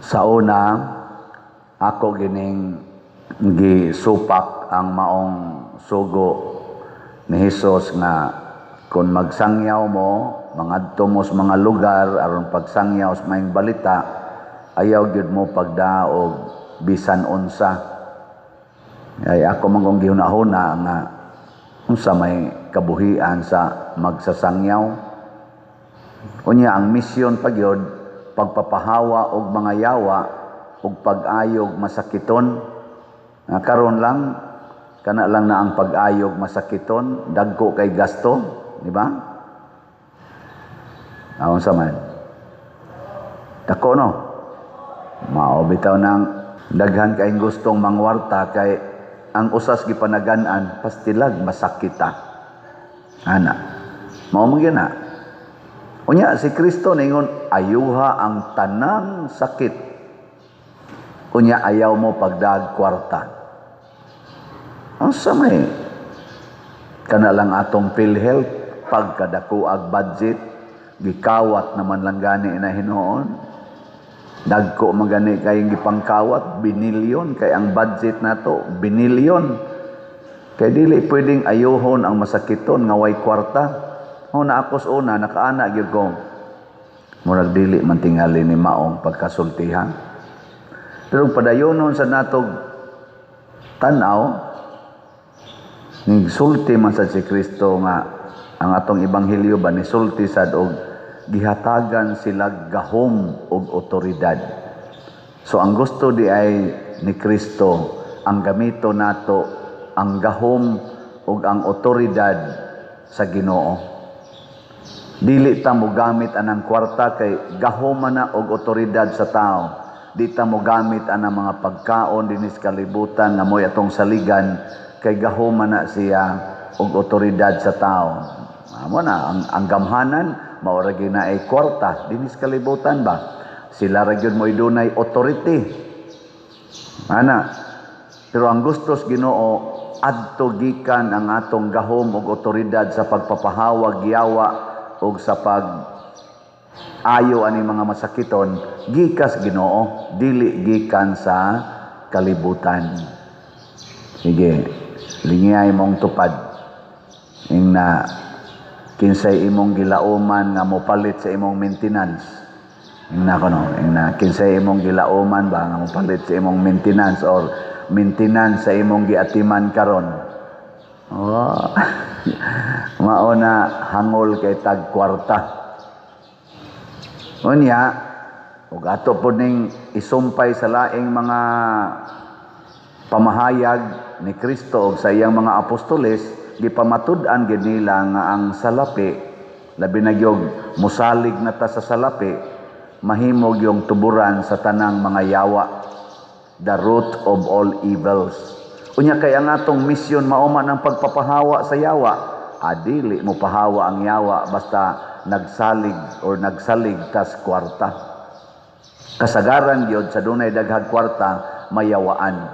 Sa una, ako gining gisupak ang maong sugo ni Hesus nga kung magsangyaw mo, mangadto mo sa mga lugar aron pagsangyaw sa maayong balita, ayaw gyud mo pagdaog bisan unsa. Ay ako man kung gihunahuna nga unsa may kabuhian sa magsasangyaw. Unya ang misyon pagyod pagpapahawa og mga yawa ug pag-ayog masakiton. Karon lang kana lang na ang pag-ayog masakiton, dagko kay gasto, di ba? Aon sa man. Dako no. Mao bitaw nang daghan kay gustong mangwarta kay ang usas gipanagan-an pastilag masakita. Ana. Mao man gina. Unya si Kristo ningon ayuha ang tanang sakit. Unya ayaw mo pagdag kwarta. Ang samay. Kana lang atong PhilHealth pagkadako ag budget gikawat naman lang gani na hinuon. Dagko magani kay gipangkawat binilyon kay ang budget nato binilyon. Kay dili pwedeng ayuhon ang masakiton nga way kwarta. Na akos una nakaana gyud ko murag dili man tingali ni maong pagkasultihan, pero padayonon sa natog tan-aw ning sulti man sa si Kristo nga ang atong ebanghelyo ba ni sulti sad og gihatagan sila gahom og otoridad. So ang gusto di ay ni Kristo ang gamito nato ang gahom ug ang otoridad sa Ginoo. Dili ta mo gamit anang kwarta kay gahoma na og otoridad sa tao. Di ta mo gamit anang mga pagkaon dinis kalibutan nga moy atong saligan kay gahoma na siya og otoridad sa tao. Amo na ang gamhanan mao ra gyud na ay kwarta dinis kalibutan ba. Sila ra gyud moy dunay authority. Ana. Pero ang gustos Ginoo adto gikan ang atong gahom og otoridad sa pagpapahawag yawa og sa pag-ayo ani mga masakiton gikas Ginoo dili gikan sa kalibutan. Sige, lingay mong tupad ing na kinsay imong gilauman nga mopalit sa imong maintenance. Ing na kuno, ing na kinsay imong gilauman ba nga mopalit sa imong maintenance or maintenance sa imong giatiman karon. Oh. Mao na hangol kay tag kwarta. Unya, ug ato po ning isumpay sa laing mga pamahayag ni Kristo ug sa iyang mga apostoles, gipamatud-an gid nila nga ang salapi, labi na gyud musalig na ta sa salapi, mahimog yung tuburan sa tanang mga yawa, the root of all evils. Unya kay ang atong misyon mao man ang pagpapahawa sa yawa. Adili mo pahawa ang yawa basta nagsalig or nagsalig tas kwarta. Kasagaran gyud sa dunay daghang kwarta mayawaan.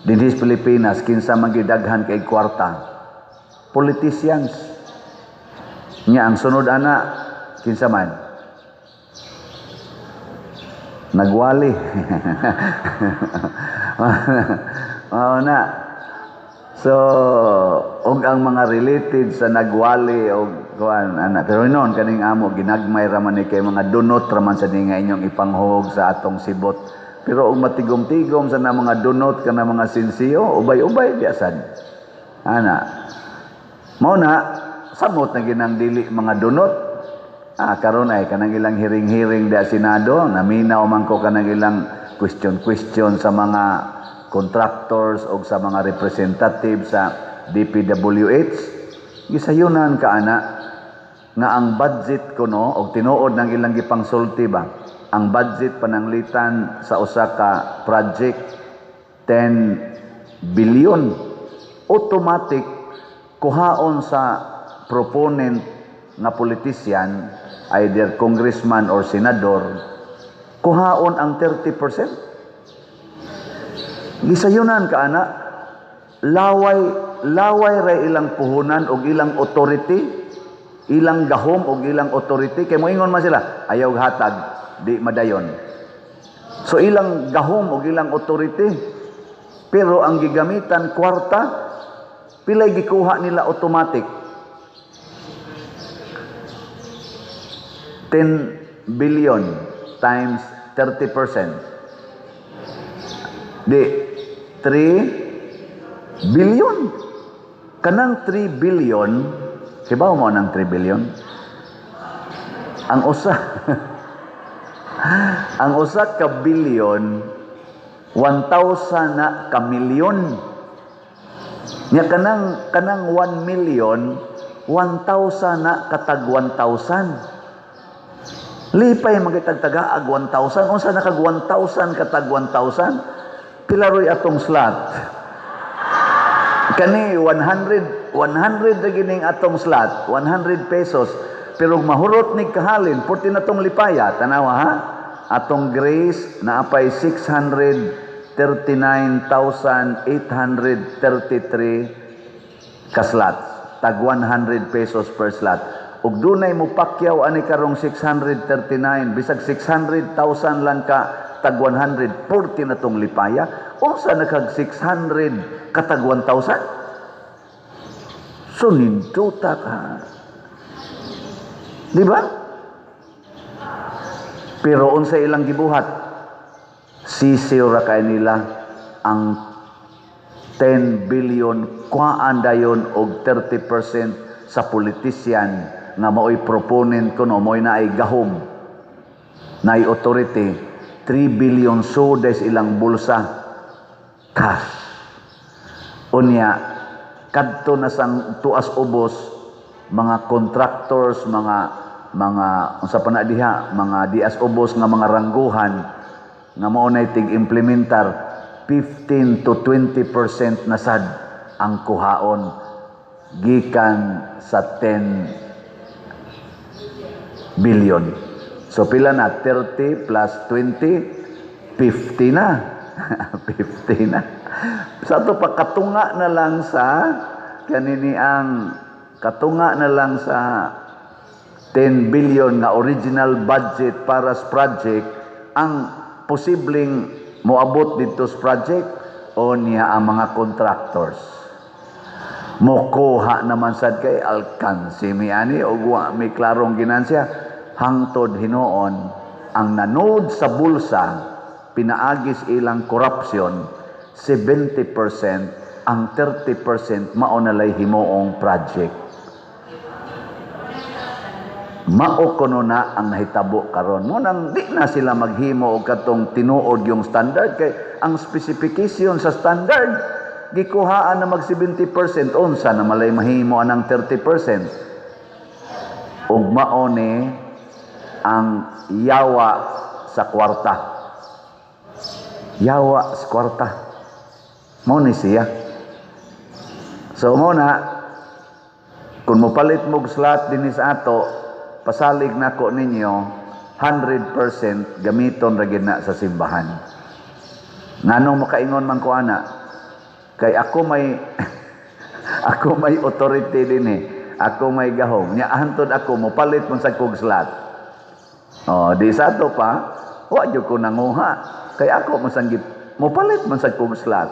Dinhi sa Pilipinas kinsa man gyud daghan kay kwarta? Politicians. Nya ang sunod ana kinsa man? Nagwali. Na. So, og ang mga related sa nagwali og kuan ana. Pero noon kaning amo ginagmay ra man ni kay mga dunot ra man sa nga inyong ipanghog sa atong sibot. Pero og matigom-tigom sa na mga dunot kana mga sinsiyo, ubay-ubay biasan. Ana. Mao na samot na ginang dili mga dunot. Karon ay kanang ilang hiring-hiring da Senado, naminaw man ko kanang ilang question sa mga contractors o sa mga representatives sa DPWH. Gisayunan ka ana nga ang budget kuno og tinuod ng ilang gipangsulti ba, ang budget pananglitan sa usa ka project 10 billion automatic kuhaon sa proponent nga politician, either congressman or senador, kuhaon ang 30%. Gisayunan ka ana, laway ra ilang puhunan og ilang authority, ilang gahom og ilang authority kay moingon man sila ayaw hatag di madayon. So ilang gahom o ilang authority. Pero ang gigamitan kwarta, pilay gikuha nila automatic. 10 billion times 30%. Di, 3 billion. Kanang 3 billion, kibaw mo ng 3 billion? Ang usa, ang usa ka billion, 1,000 na ka milyon. Nya kanang 1 million, 1,000 na katag 1,000. Lipay magitagtagaag 1,000. Unsa na kag 1,000 katag 1,000? Pilaroy atong slot. Kani 100 ra gining atong slot, 100 pesos. Pero mahurot ni kahalin, 40 na tong lipaya. Tanawa ha? Atong Grace na apay 639,833 ka slots. Tag 100 pesos per slot. Ug dunay mo pakyaw ani karong 639, bisag 600,000 lang ka tag 100, 40 na tong lipaya. Unsa na kag 600 katag 1,000? So ninduta ka. Di ba? Pero unsa ilang gibuhat? Sisiw ra kay nila ang 10 billion kuhaan dayon og 30% sa politician nga mao'y proponent kuno mo'y naay gahom, naay authority. 3 billion so des ilang bulsa cash. Unya kadto na sang tuas ubos mga contractors, mga unsa pa na diha, mga dias ubos nga mga rangguhan nga mao nay tig-implementar, 15 to 20% na sad ang kuhaon gikan sa 10 billion. So pila na? 30 plus 20, 50 na. 50 na. Sa ito pa, katunga na lang sa kanini ang katunga na lang sa 10 billion nga original budget para sa project ang posibleng moabot dito sa project o niya ang mga contractors. Mokuha naman sad kay alkansi mi ani o may klarong ginansya hangtod hinuon ang nanood sa bulsa pinaagis ilang corruption 70%, ang 30% mao na lay himuong project. Mao kuno na ang nahitabo karon. Mo nang di na sila maghimo og katong tinuod yung standard kay ang specification sa standard gikuhaan na mag 70%, unsa na malay mahimo anang 30%. Ug mao ni ang yawa sa kwarta. Yawa sa kwarta. Mao ni siya. So mo na kung mopalit mo slot dinhi sa ato, pasalig nako ninyo 100% gamiton ra gid na sa simbahan. Nganong makaingon man ko ana? Kay ako may ako may authority dinhi. Ako may gahom. Nya hantod ako mopalit man sa kog slot. Oh, di sa ato pa, wa jud ko nanguha. Kay ako masanggit mopalit man sa kog slot.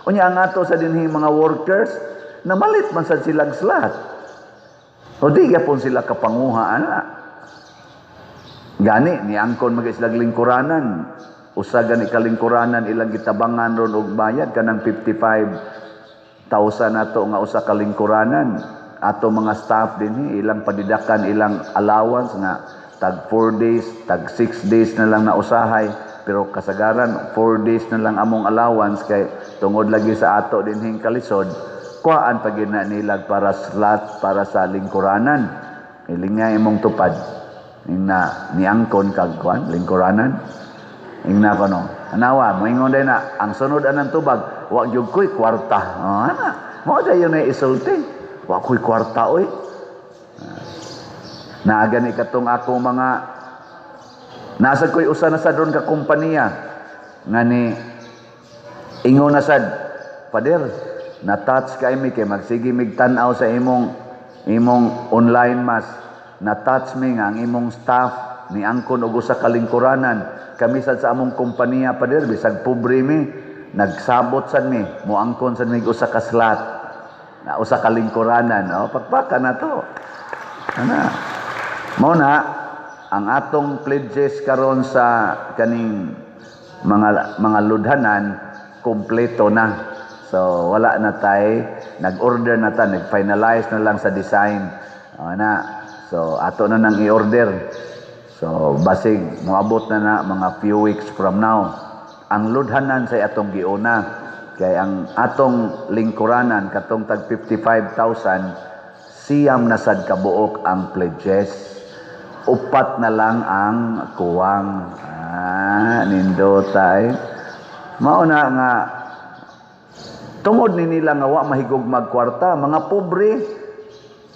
Unya ang ato sa dinhi mga workers, namalit man sa silang slot. O di gyapon sila kapanguha ana. Gani ni angkon mag-islag lingkuranan. Usa gani kalingkuranan ilang gitabangan ron og bayad kanang 55,000 nato nga usa ka lingkuranan. Ato mga staff dinhi ilang padidakan ilang allowance nga tag 4 days, tag 6 days na lang na usahay, pero kasagaran 4 days na lang among allowance kay tungod lagi sa ato dinhing kalisod. Kuhaan pag nilag para slot para sa lingkuranan. Ilingay imong tupad. Ingna niangkon kag kuan lingkuranan. Ingna kono. Anawa mo ingon day na ang sunod anang tubag, wa gyud koy kwarta. Oh, ana. Mo dayon na isulti. Wa koy kwarta oy. Naagani katong ako mga nasa koy usa na sa doon ka kompanya ngani ingon na sad, Pader, na-touch kay mi kay magsige mig tan-aw sa imong online mass. Na-touch mi nga ang imong staff niangkon og usa ka lingkuranan. Kami sad sa among kompanya pader bisag pobre mi, nagsabot sad mi, moangkon sad mi usa ka slot na usa ka lingkuranan. Pagpaka na to. Ana. Mao na ang atong pledges karon sa kaning mga ludhanan kompleto na. So wala na tay, nag-order na ta, nag-finalize na lang sa design. So ato na nang i-order. So basig moabot na mga few weeks from now ang ludhanan sa atong giuna. Kay ang atong lingkuranan katong tag 55,000 siyam na sad kabuok ang pledges. Upat na lang ang kuwang. Nindotay. Mauna nga tungod ni nila nga wa mahigugmag kwarta, mga pobre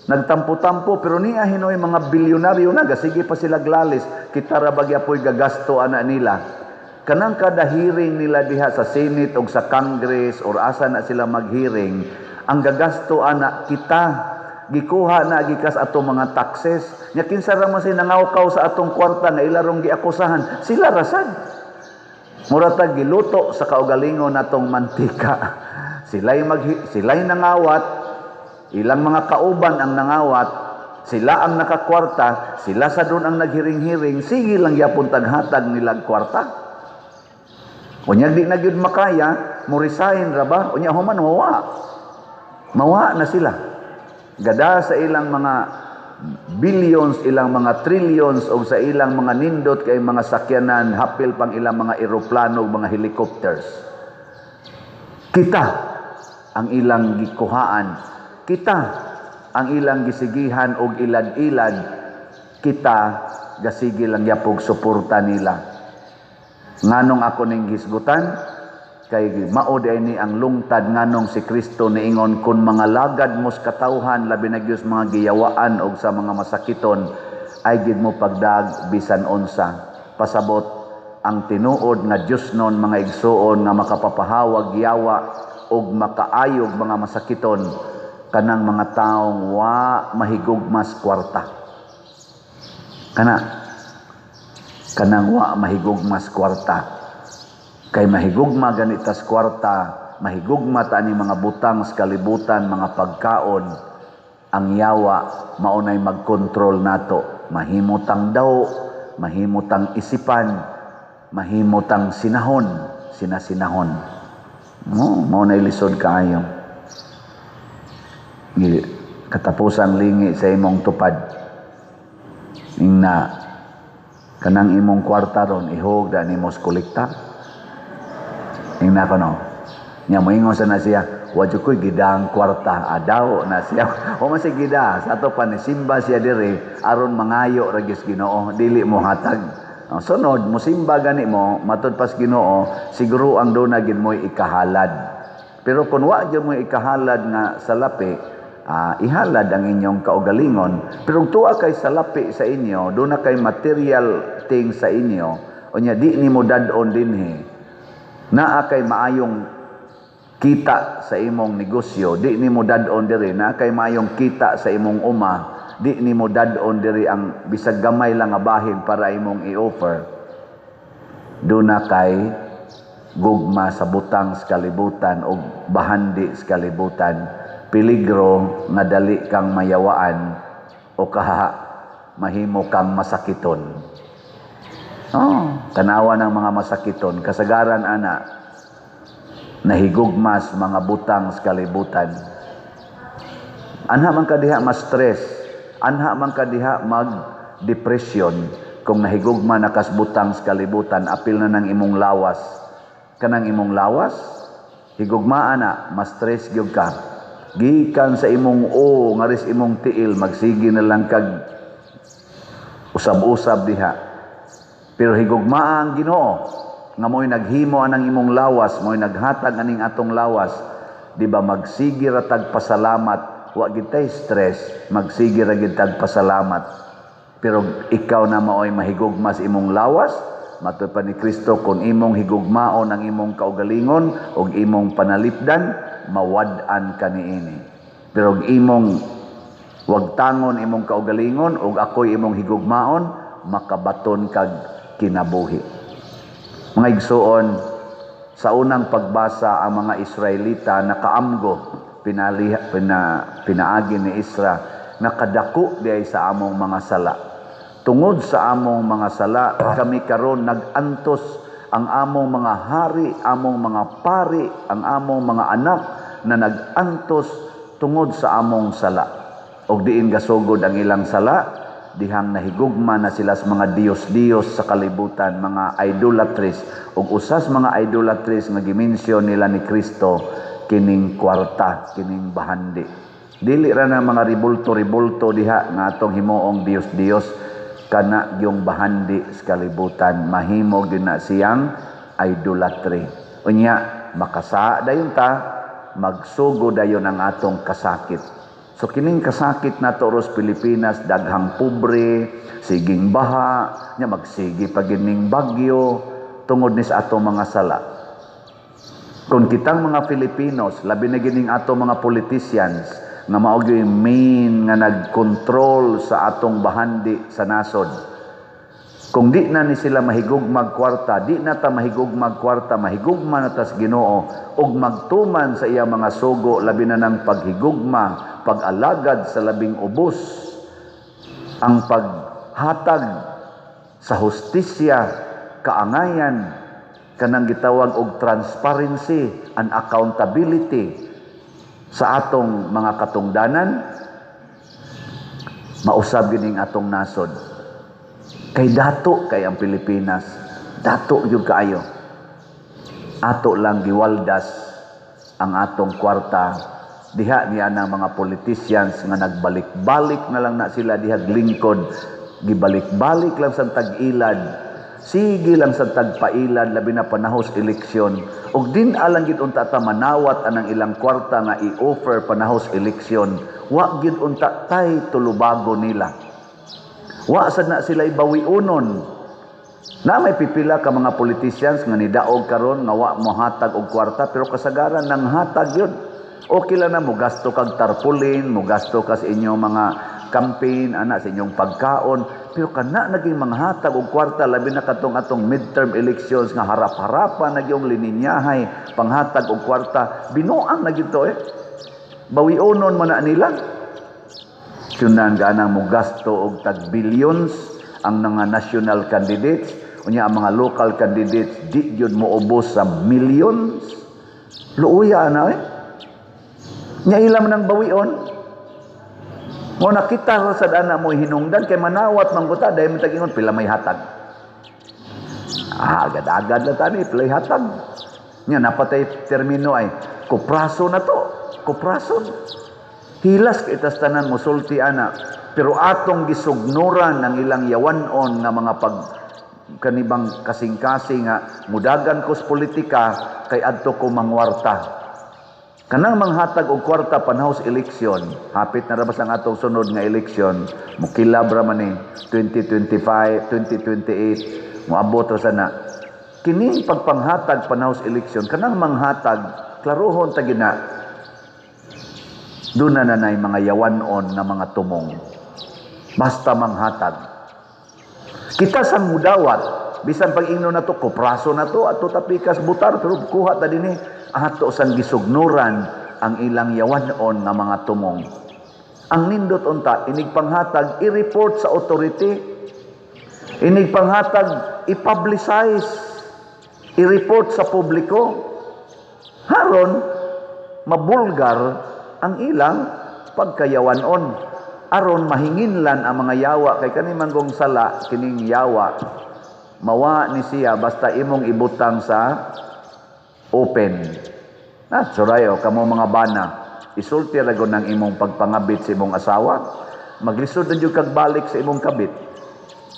nagtampo-tampo pero niya hinoy mga bilyonaryo na sige pa sila glalis, kita ra bagya poy gagasto ana nila. Kanang kada hearing nila diha sa Senate o sa Congress or asa na sila mag-hearing, ang gagasto ana kita gikuha na gikas atong mga taxes. Nya kinsa ra man sila nangawkaw sa atong kwarta nga ilarong giakusahan, sila rasad. Muratag giluto sa kaugalingon natong mantika. Sila'y nangawat, ilang mga kauban ang nangawat, sila ang nakakwarta, sila sa doon ang naghiring-hiring, sige lang yapon taghatag nilang kwarta. Unya di na gyud makaya, mo resign ra ba? Unya human mawa na sila. Gada sa ilang mga billions, ilang mga trillions o sa ilang mga nindot kay mga sakyanan, hapil pang ilang mga eroplano, mga helicopters. Kita ang ilang gikuhaan, kita ang ilang gisigihan og ilad-ilad, kita gasigi lang yapog suporta nila. Nganong ako ning gisgutan kay mao ni ang lungtad nganong si Kristo niingon kun mga lagad mos katawhan labi na gyud mga giyawaan og sa mga masakiton ay gid mo pagdag bisan unsa. Pasabot ang tinuod nga Dios non mga igsuon nga makapapahawag yawa og makaayog mga masakiton kanang mga taong wa mahigugmas kwarta. Kanang wa mahigugmas kwarta. Kay mahigugma ganitas kwarta, mahigugma ta ni mga butang sa kalibutan, mga pagkaon, ang yawa maunay magkontrol nato. Mahimutang daw, mahimutang isipan, mahimutang sinahon. Mao na ilisod kaayo. Katapusan lingi sa imong tupad. Ingna kanang imong kwarta ron ihog da nimos kolekta. Ingna kono. Nya moingon sa na siya, wa jud koy gidang kwarta adaw na siya. O man si gida sa ato pa ni simba siya diri aron mangayo ra gyud Ginoo, dili mo hatag. Sunod, musimba gani mo, matud pas Ginoo, siguro ang doon na gid mo'y ikahalad. Pero kung wa gid mo'y ikahalad nga salapi, ihalad ang inyong kaugalingon. Pero tuwa kay salapi sa inyo, doon na kay material things sa inyo, o nya di ni mo dadon dinhi, naa kay maayong kita sa imong negosyo, di ni mo dadon diri, naa kay maayong kita sa imong uma, di ni mo dadon diri ang bisag gamay lang nga bahin para imong i-offer. Doon na kay gugma sa butang sa kalibutan o bahandi sa kalibutan, peligro nga dali kang mayawaan o mahimo kang masakiton. Tanawa ng mga masakiton, kasagaran ana nahigugmas mga butang sa kalibutan. Anha man ka diha ma-stress, anha man ka diha mag-depression kung nahigugma na kasbutang sa kalibutan, apil na ng imong lawas. Kanang imong lawas, higugmaan na, ma-stress gyud ka. Gikan sa imong ngaris imong tiil, magsigi na lang kag usab-usab diha. Pero higugmaa ang Ginoo, nga mo'y naghimo anang imong lawas, mo'y naghatag aning atong lawas, di ba magsigi ra tag pasalamat, wa gid tay stress, magsigi ra gid tag pasalamat. Pero ikaw na maoy mahigugmas imong lawas, matud pa ni Kristo, kung imong higugmaon ang imong kaugalingon ug imong panalipdan, mawad-an ka niini. Pero imong wagtangon imong kaugalingon ug ako'y imong higugmaon, makabaton kag kinabuhi. Mga igsuon, sa unang pagbasa ang mga Israelita nakaamgo pinaagi ni Isra nakadako diay sa among mga sala. Tungod sa among mga sala kami karon nagantos, ang among mga hari, among mga pari, ang among mga anak na nagantos tungod sa among sala. Og diin gasugod ang ilang sala, dihang nahigugma na sila sa mga Diyos-Diyos sa kalibutan, mga idolatries. Og usas mga idolatries nga gimensyon nila ni Kristo, kining kwarta, kining bahandi. Dili ra na mga ribulto-ribulto diha nga atong himuong Diyos-Diyos, kana yung bahandi sa kalibutan, mahimo gyud na siyang idolatry. Unya makasa dayon ta, magsugo dayon ang atong kasakit. So kining kasakit nato ros Pilipinas, daghang pobre, siging baha, nya magsigi pa gining bagyo tungod ni sa atong mga sala. Kung kitang mga Filipinos, labi na gining atong mga politicians nga mao gyud main nga nagkontrol sa atong bahandi sa nasod. Kung di na ni sila mahigugmag kwarta, di na ta mahigugmag kwarta, mahigugma na tas Ginoo ug magtuman sa iya mga sugo, labi na ng paghigugma, pag-alagad sa labing ubos, ang paghatag sa hustisya, kaangayan, kanang gitawag og transparency and accountability sa atong mga katungdanan, mausab gining atong nasod. Kay dato kay ang Pilipinas, dato gyud kaayo. Ato lang giwaldas ang atong kwarta. Diha niya ng mga politicians nga nagbalik-balik na lang na sila diha lingkod, gibalik-balik lang sa tag-ilad, sige lang sa tagpailad, labi na panahos eleksyon. Og din alang gid unta ta manawat anang ilang kwarta nga i-offer panahos eleksyon, wa gid unta tay tulubago nila. Wa sad na sila ibawiunon. Na may pipila ka mga politicians nga nidaog karon nga wa mohatag og kwarta, pero kasagaran nang hatag yun. Okay lang na mo gasto kag tarpaulin, mo gasto ka sa inyong mga campaign, ana sa inyong pagkaon, pero kana naging manghatag og kwarta, labi na katong atong midterm elections nga harap-harapan na yung lininyahay panghatag og kwarta, binuang na gito bawiunon man na nila. Sunan ganang mo gasto og tag billions ang mga national candidates, unya ang mga local candidates di gyud mo ubos sa millions. Luuya na nya ilam nang bawion. Mo nakita sa dana mo hinungdan kay manawat mangguta dahil matagingon pila may hatag. Agad-agad na tani pila hatag. Nya napatay termino ay kupraso na to, kupraso. Hilas kay tas tanan mosulti ana, pero atong gisugnuran ng ilang yawanon nga mga kanibang kasing-kasing nga mudagan ko sa politika kay adto ko mangwarta. Kanang manghatag og kwarta panahos eleksyon, hapit na rabas ang atong sunod nga eleksyon, mukilab ra man ni 2025, 2028, moabot ra sana. Kining pagpanghatag panahos eleksyon, kanang manghatag klarohon ta gina. Doon na nanay mga yawanon na mga tumong. Basta manghatag. Kita sang mudawat, bisan pag-ingno na to, kupraso na to, ato tapikas butar, pero kuha ta din ato sang gisugnuran ang ilang yawanon na mga tumong. Ang nindot unta, inig panghatag, i-report sa authority, inig panghatag, i-publicize, i-report sa publiko. Haron, mabulgar ang ilang pagkayawanon, aron mahinginlan ang mga yawa kay kani manggong sala kining yawa mawa ni siya basta imong ibutang sa open. Surayo kamo mga bana, isulti ra gud nang imong pagpangabit sa imong asawa, maglisod na jud kag balik sa imong kabit.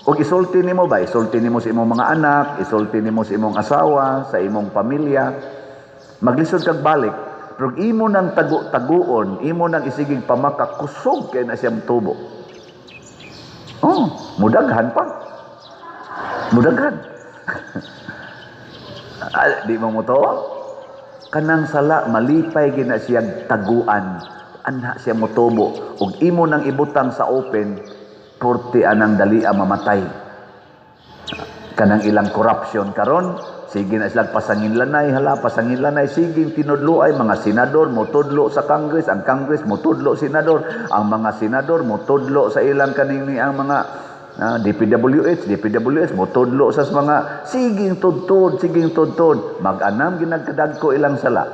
Ug isulti nimo ba, isulti nimo sa imong mga anak, isulti nimo sa imong asawa, sa imong pamilya, maglisod kag balik. Pero imo nang taguon, imo nang isigig pamakak, kusog kay na siyang tubo. Mudaghan pa. Mudaghan. Di mo mo to? Kanang sala, malipay gina siyang taguan. Anha siya mo tubo. Ug imo nang ibutang sa open, porte anang dalia mamatay. kanang ilang corruption karon, sige na silang pasanginlanay, pasanginlanay, sige tinudlo ay mga senador motudlo sa Congress, ang Congress motudlo senador, ang mga senador motudlo sa ilang kaning ang mga DPWH motudlo sa mga siging tudtod, mag-anam ginagkadagko ilang sala.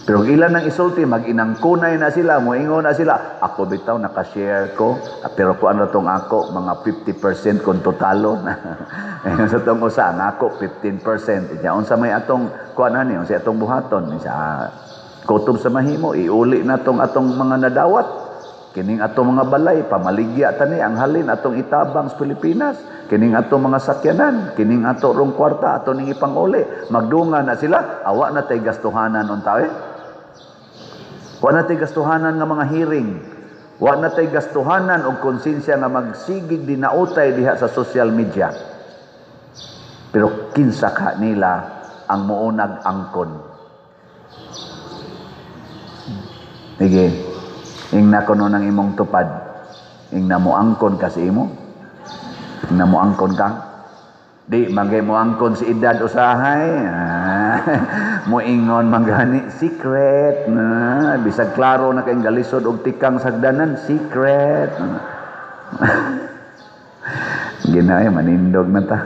Pero ilan ang isulti, mag-inangkunay na sila, moingon na sila, ako bitaw nakashare ko, pero kung ano tong ako, mga 50% kung totalo na. Sa tong usa, ako 15%. Diyan sa may atong kuan ani, sa atong buhaton, sa kutob sa mahimo, iuli na tong atong mga nadawat. Kining atong mga balay, pamaligya tani ang halin atong itabang sa Pilipinas. Kining atong mga sakyanan, kining ato rong kwarta, ato ning ipanguli. Magdungan na sila, awa na tay gastuhanan unta Wa na tay gastuhanan nga mga hearing. Wa na tay gastuhanan og konsensya nga magsigig dinautay diha sa social media. Pero kinsa ka nila ang muunag angkon. Sige. Ingna kuno nang imong tupad. Ingna mo angkon ka sa imo. Ingna mo angkon ka. Di magay mo angkon si edad usahay. Moingon manggani secret na bisag klaro na kay galisod og tikang sagdanan secret. Ginaya manindog na ta.